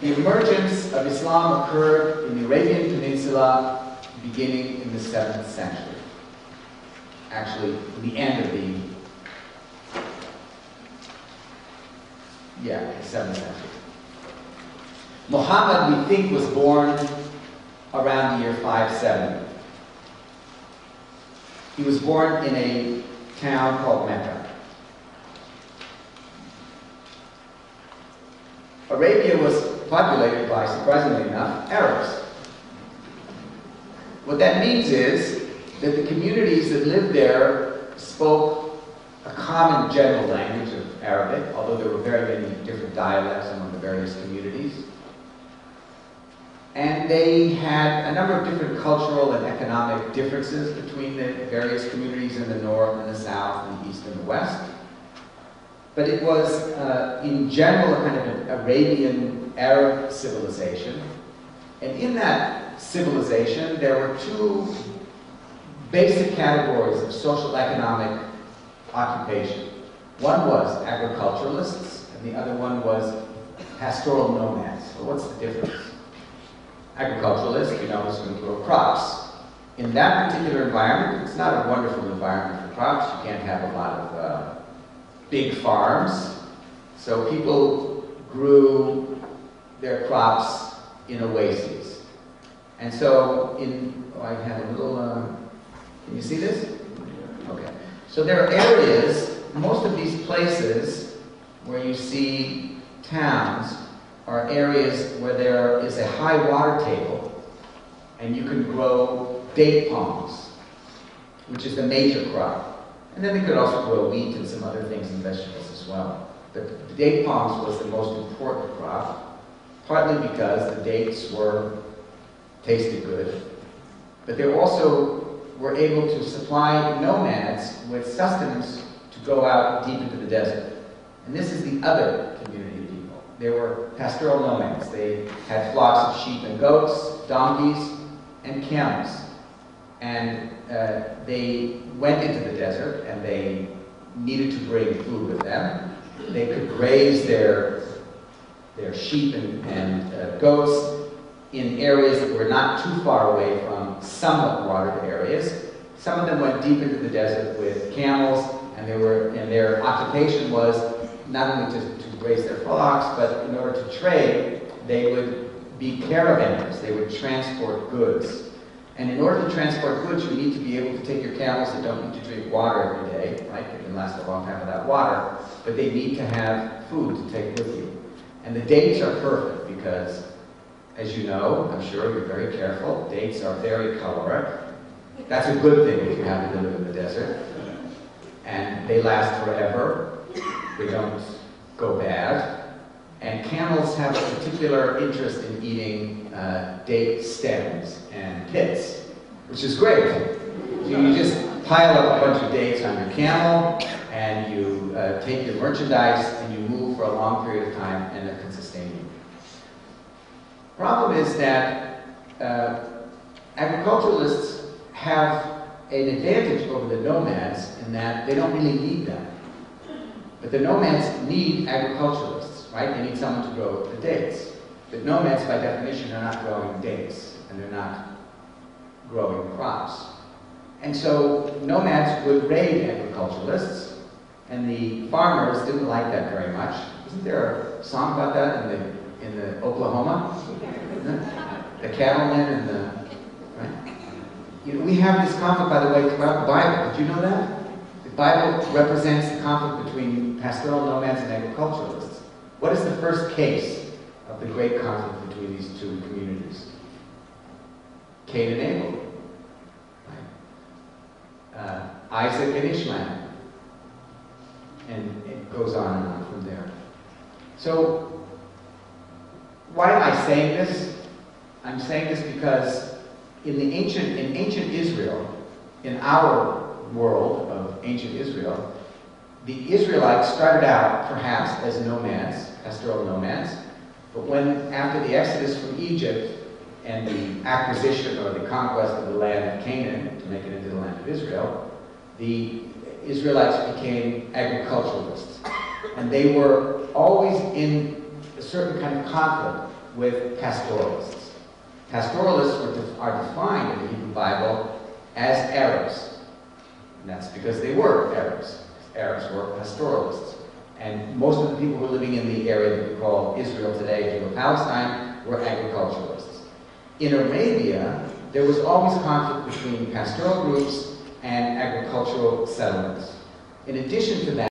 The emergence of Islam occurred in the Arabian Peninsula beginning in the 7th century. Actually, the end of the 7th century. Muhammad, we think, was born around the year 570. He was born in a town called Mecca. Arabia was populated by, surprisingly enough, Arabs. What that means is that the communities that lived there spoke a common general language of Arabic, although there were very many different dialects among the various communities. And they had a number of different cultural and economic differences between the various communities in the north and the south and the east and the west. But it was, in general, a kind of an Arabian Arab civilization. And in that civilization, there were two basic categories of social economic occupation. One was agriculturalists, and the other one was pastoral nomads. So what's the difference? Agriculturalists, is going to grow crops. In that particular environment, it's not a wonderful environment for crops. You can't have a lot of big farms. So people grew their crops in oases. And so I have a little, can you see this? Okay. So there are areas, most of these places where you see towns are areas where there is a high water table and you can grow date palms, which is the major crop. And then they could also grow wheat and some other things and vegetables as well. But the date palms was the most important crop, partly because the dates tasted good, but they also were able to supply nomads with sustenance to go out deep into the desert. And this is the other community of people. They were pastoral nomads. They had flocks of sheep and goats, donkeys, and camels. And they went into the desert and they needed to bring food with them. They could graze their sheep and goats in areas that were not too far away from somewhat watered areas. Some of them went deep into the desert with camels, and their occupation was not only to graze their flocks, but in order to trade, they would be caravanners. They would transport goods. And in order to transport goods, you need to be able to take your camels that don't need to drink water every day, right? They can last a long time without water, but they need to have food to take with you. And the dates are perfect because, as you know, I'm sure you're very careful, dates are very caloric. That's a good thing if you happen to live in the desert. And they last forever. They don't go bad. And camels have a particular interest in eating date stems and pits, which is great. So you just pile up a bunch of dates on your camel, and you take your merchandise, and you move for a long period of time, and it can sustain you. Problem is that agriculturalists have an advantage over the nomads in that they don't really need them. But the nomads need agriculturalists, right? They need someone to grow the dates. But nomads, by definition, are not growing dates, and they're not growing crops. And so nomads would raid agriculturalists, and the farmers didn't like that very much. Isn't there a song about that in the Oklahoma? The cattlemen and the, right? We have this conflict, by the way, throughout the Bible. Did you know that? The Bible represents the conflict between pastoral nomads and agriculturalists. What is the first case of the great conflict between these two communities? Cain and Abel. Right? Isaac and Ishmael. And it goes on and on from there. So, why am I saying this? I'm saying this because in ancient Israel, in our world of ancient Israel, the Israelites started out perhaps as nomads, pastoral nomads, but when after the exodus from Egypt and the acquisition or the conquest of the land of Canaan to make it into the land of Israel, the Israelites became agriculturalists. And they were always in a certain kind of conflict with pastoralists. Pastoralists are defined in the Hebrew Bible as Arabs. And that's because they were Arabs. Arabs were pastoralists. And most of the people who were living in the area that we call Israel today, Palestine, were agriculturalists. In Arabia, there was always conflict between pastoral groups and agricultural settlements. In addition to that,